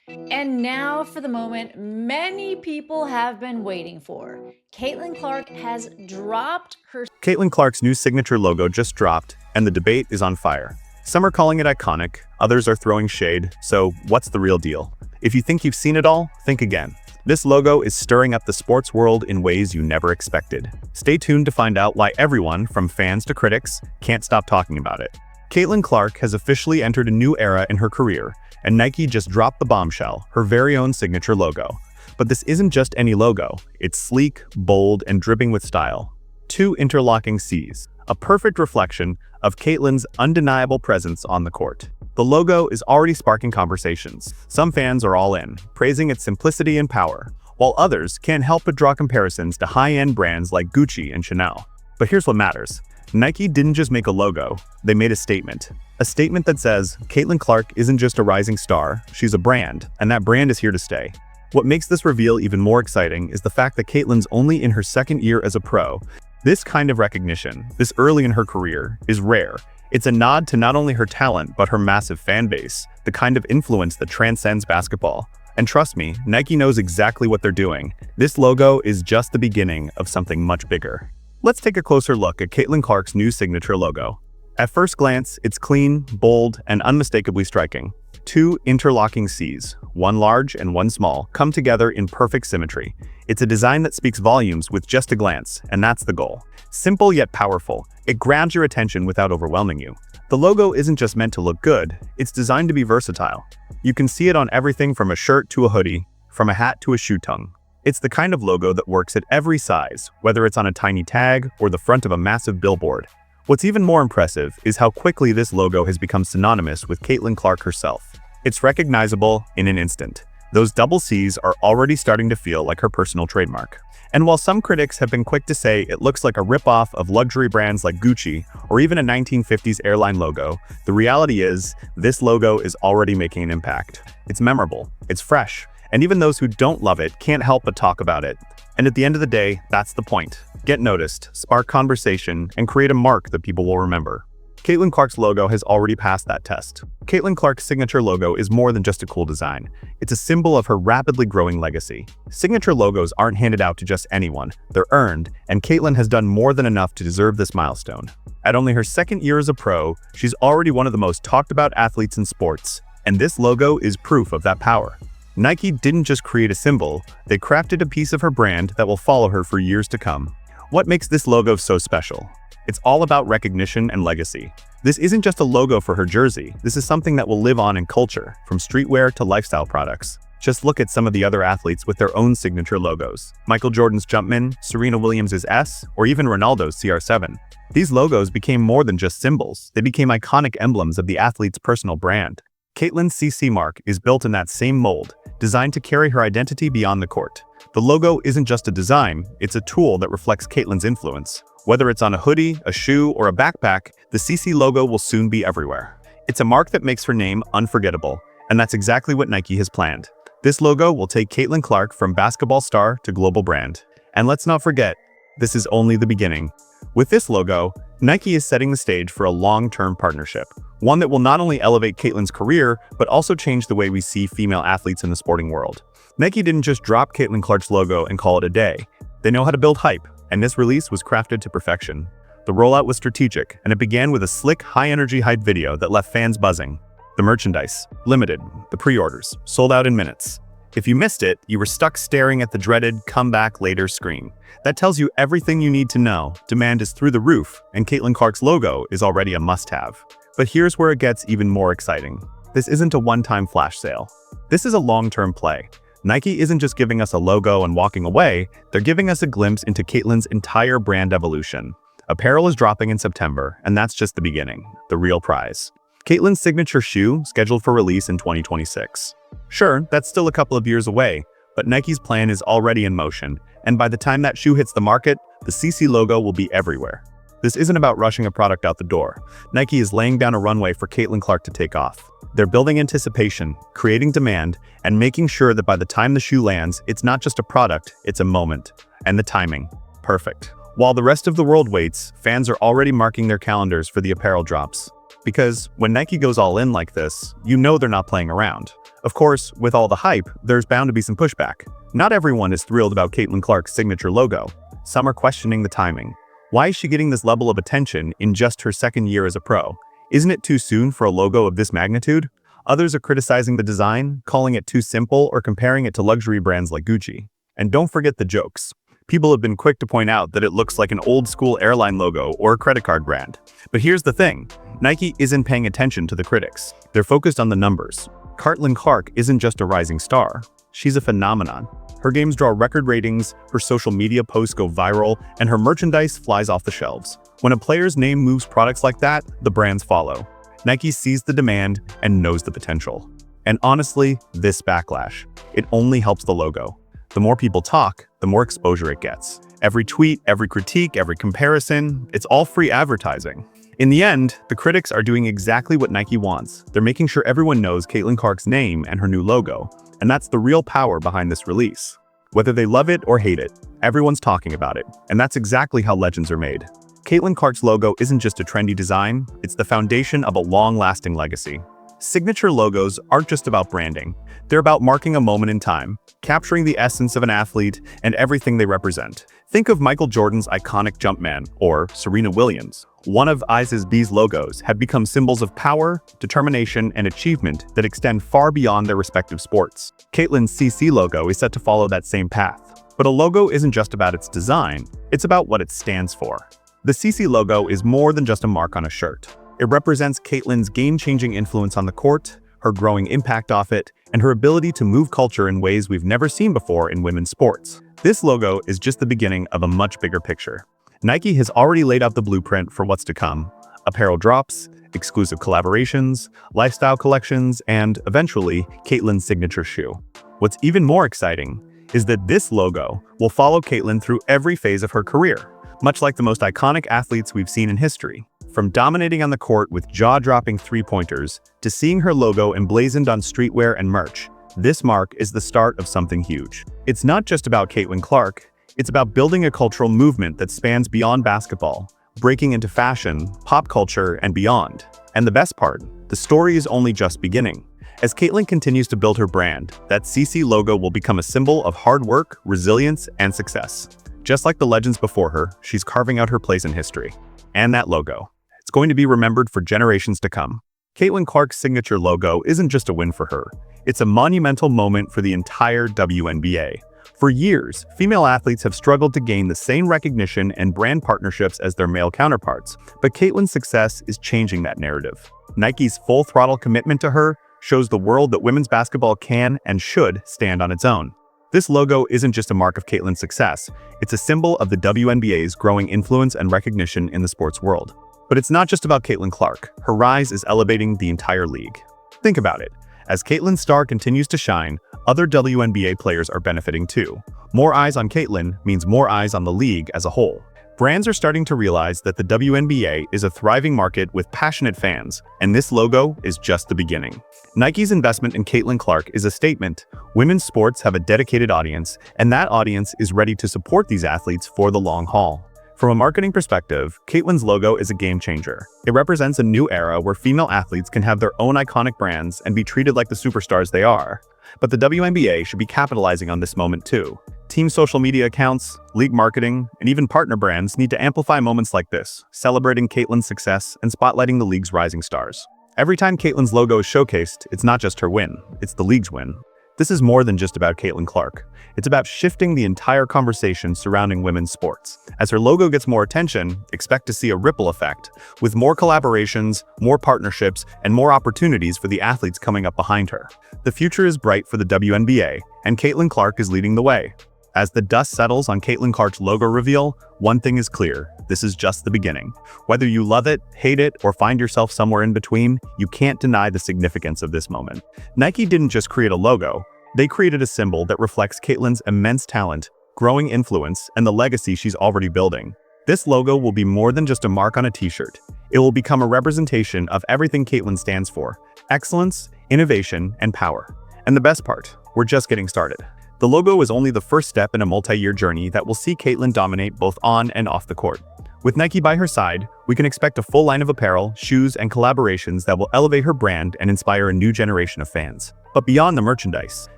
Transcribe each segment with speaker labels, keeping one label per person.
Speaker 1: And now for the moment many people have been waiting for. Caitlyn Clark has dropped her.
Speaker 2: Caitlyn Clark's new signature logo just dropped, and the debate is on fire. Some are calling it iconic, others are throwing shade, so what's the real deal? If you think you've seen it all, think again. This logo is stirring up the sports world in ways you never expected. Stay tuned to find out why everyone, from fans to critics, can't stop talking about it. Caitlyn Clark has officially entered a new era in her career, and Nike just dropped the bombshell, her very own signature logo. But this isn't just any logo, it's sleek, bold, and dripping with style. Two interlocking C's, a perfect reflection of Caitlyn's undeniable presence on the court. The logo is already sparking conversations. Some fans are all in, praising its simplicity and power, while others can't help but draw comparisons to high-end brands like Gucci and Chanel. But here's what matters. Nike didn't just make a logo, they made a statement. A statement that says, Caitlyn Clark isn't just a rising star, she's a brand, and that brand is here to stay. What makes this reveal even more exciting is the fact that Caitlyn's only in her second year as a pro. This kind of recognition, this early in her career, is rare. It's a nod to not only her talent, but her massive fan base, the kind of influence that transcends basketball. And trust me, Nike knows exactly what they're doing. This logo is just the beginning of something much bigger. Let's take a closer look at Caitlyn Clark's new signature logo. At first glance, it's clean, bold, and unmistakably striking. Two interlocking C's, one large and one small, come together in perfect symmetry. It's a design that speaks volumes with just a glance, and that's the goal. Simple yet powerful, it grabs your attention without overwhelming you. The logo isn't just meant to look good, it's designed to be versatile. You can see it on everything from a shirt to a hoodie, from a hat to a shoe tongue. It's the kind of logo that works at every size, whether it's on a tiny tag or the front of a massive billboard. What's even more impressive is how quickly this logo has become synonymous with Caitlyn Clark herself. It's recognizable in an instant. Those double C's are already starting to feel like her personal trademark. And while some critics have been quick to say it looks like a ripoff of luxury brands like Gucci or even a 1950s airline logo, the reality is this logo is already making an impact. It's memorable, it's fresh, and even those who don't love it can't help but talk about it. And at the end of the day, that's the point. Get noticed, spark conversation, and create a mark that people will remember. Caitlyn Clark's logo has already passed that test. Caitlyn Clark's signature logo is more than just a cool design. It's a symbol of her rapidly growing legacy. Signature logos aren't handed out to just anyone, they're earned, and Caitlyn has done more than enough to deserve this milestone. At only her second year as a pro, she's already one of the most talked about athletes in sports, and this logo is proof of that power. Nike didn't just create a symbol, they crafted a piece of her brand that will follow her for years to come. What makes this logo so special? It's all about recognition and legacy. This isn't just a logo for her jersey, this is something that will live on in culture, from streetwear to lifestyle products. Just look at some of the other athletes with their own signature logos. Michael Jordan's Jumpman, Serena Williams' S, or even Ronaldo's CR7. These logos became more than just symbols, they became iconic emblems of the athlete's personal brand. Caitlyn's CC mark is built in that same mold, designed to carry her identity beyond the court. The logo isn't just a design, it's a tool that reflects Caitlyn's influence. Whether it's on a hoodie, a shoe, or a backpack, the CC logo will soon be everywhere. It's a mark that makes her name unforgettable, and that's exactly what Nike has planned. This logo will take Caitlyn Clark from basketball star to global brand. And let's not forget, this is only the beginning. With this logo, Nike is setting the stage for a long-term partnership, one that will not only elevate Caitlyn's career, but also change the way we see female athletes in the sporting world. Nike didn't just drop Caitlyn Clark's logo and call it a day. They know how to build hype, and this release was crafted to perfection. The rollout was strategic, and it began with a slick, high-energy hype video that left fans buzzing. The merchandise, limited, the pre-orders, sold out in minutes. If you missed it, you were stuck staring at the dreaded "come back later" screen. That tells you everything you need to know. Demand is through the roof, and Caitlyn Clark's logo is already a must-have. But here's where it gets even more exciting. This isn't a one-time flash sale. This is a long-term play. Nike isn't just giving us a logo and walking away, they're giving us a glimpse into Caitlyn's entire brand evolution. Apparel is dropping in September, and that's just the beginning, the real prize. Caitlyn's signature shoe, scheduled for release in 2026. Sure, that's still a couple of years away, but Nike's plan is already in motion, and by the time that shoe hits the market, the CC logo will be everywhere. This isn't about rushing a product out the door. Nike is laying down a runway for Caitlyn Clark to take off. They're building anticipation, creating demand, and making sure that by the time the shoe lands, it's not just a product, it's a moment. And the timing, perfect. While the rest of the world waits, fans are already marking their calendars for the apparel drops. Because when Nike goes all in like this, you know they're not playing around. Of course, with all the hype, there's bound to be some pushback. Not everyone is thrilled about Caitlyn Clark's signature logo. Some are questioning the timing. Why is she getting this level of attention in just her second year as a pro? Isn't it too soon for a logo of this magnitude? Others are criticizing the design, calling it too simple or comparing it to luxury brands like Gucci. And don't forget the jokes. People have been quick to point out that it looks like an old-school airline logo or a credit card brand. But here's the thing. Nike isn't paying attention to the critics. They're focused on the numbers. Caitlyn Clark isn't just a rising star. She's a phenomenon. Her games draw record ratings, her social media posts go viral, and her merchandise flies off the shelves. When a player's name moves products like that, the brands follow. Nike sees the demand and knows the potential. And honestly, this backlash, it only helps the logo. The more people talk, the more exposure it gets. Every tweet, every critique, every comparison, it's all free advertising. In the end, the critics are doing exactly what Nike wants. They're making sure everyone knows Caitlyn Clark's name and her new logo. And that's the real power behind this release. Whether they love it or hate it, everyone's talking about it. And that's exactly how legends are made. Caitlyn Clark's logo isn't just a trendy design, it's the foundation of a long-lasting legacy. Signature logos aren't just about branding. They're about marking a moment in time, capturing the essence of an athlete and everything they represent. Think of Michael Jordan's iconic Jumpman or Serena Williams. One of ISSB's logos have become symbols of power, determination, and achievement that extend far beyond their respective sports. Caitlyn's CC logo is set to follow that same path. But a logo isn't just about its design, it's about what it stands for. The CC logo is more than just a mark on a shirt. It represents Caitlyn's game-changing influence on the court, her growing impact off it, and her ability to move culture in ways we've never seen before in women's sports. This logo is just the beginning of a much bigger picture. Nike has already laid out the blueprint for what's to come. Apparel drops, exclusive collaborations, lifestyle collections, and, eventually, Caitlyn's signature shoe. What's even more exciting is that this logo will follow Caitlyn through every phase of her career, much like the most iconic athletes we've seen in history. From dominating on the court with jaw-dropping three-pointers to seeing her logo emblazoned on streetwear and merch, this mark is the start of something huge. It's not just about Caitlyn Clark, it's about building a cultural movement that spans beyond basketball, breaking into fashion, pop culture, and beyond. And the best part, the story is only just beginning. As Caitlyn continues to build her brand, that CC logo will become a symbol of hard work, resilience, and success. Just like the legends before her, she's carving out her place in history. And that logo, it's going to be remembered for generations to come. Caitlyn Clark's signature logo isn't just a win for her. It's a monumental moment for the entire WNBA. For years, female athletes have struggled to gain the same recognition and brand partnerships as their male counterparts, but Caitlyn's success is changing that narrative. Nike's full-throttle commitment to her shows the world that women's basketball can and should stand on its own. This logo isn't just a mark of Caitlyn's success, it's a symbol of the WNBA's growing influence and recognition in the sports world. But it's not just about Caitlyn Clark. Her rise is elevating the entire league. Think about it. As Caitlyn's star continues to shine, other WNBA players are benefiting too. More eyes on Caitlyn means more eyes on the league as a whole. Brands are starting to realize that the WNBA is a thriving market with passionate fans, and this logo is just the beginning. Nike's investment in Caitlyn Clark is a statement. Women's sports have a dedicated audience, and that audience is ready to support these athletes for the long haul. From a marketing perspective, Caitlyn's logo is a game changer. It represents a new era where female athletes can have their own iconic brands and be treated like the superstars they are. But the WNBA should be capitalizing on this moment too. Team social media accounts, league marketing, and even partner brands need to amplify moments like this, celebrating Caitlyn's success and spotlighting the league's rising stars. Every time Caitlyn's logo is showcased, it's not just her win, it's the league's win. This is more than just about Caitlyn Clark. It's about shifting the entire conversation surrounding women's sports. As her logo gets more attention, expect to see a ripple effect, with more collaborations, more partnerships, and more opportunities for the athletes coming up behind her. The future is bright for the WNBA, and Caitlyn Clark is leading the way. As the dust settles on Caitlyn Clark's logo reveal, one thing is clear: this is just the beginning. Whether you love it, hate it, or find yourself somewhere in between, you can't deny the significance of this moment. Nike didn't just create a logo, they created a symbol that reflects Caitlyn's immense talent, growing influence, and the legacy she's already building. This logo will be more than just a mark on a t-shirt. It will become a representation of everything Caitlyn stands for: excellence, innovation, and power. And the best part, we're just getting started. The logo is only the first step in a multi-year journey that will see Caitlyn dominate both on and off the court. With Nike by her side, we can expect a full line of apparel, shoes, and collaborations that will elevate her brand and inspire a new generation of fans. But beyond the merchandise,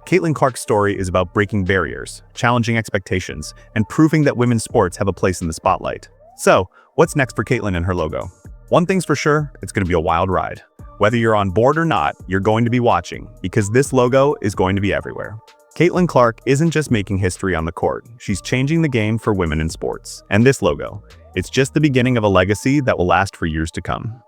Speaker 2: Caitlyn Clark's story is about breaking barriers, challenging expectations, and proving that women's sports have a place in the spotlight. So, what's next for Caitlyn and her logo? One thing's for sure, it's going to be a wild ride. Whether you're on board or not, you're going to be watching, because this logo is going to be everywhere. Caitlyn Clark isn't just making history on the court, she's changing the game for women in sports. And this logo, it's just the beginning of a legacy that will last for years to come.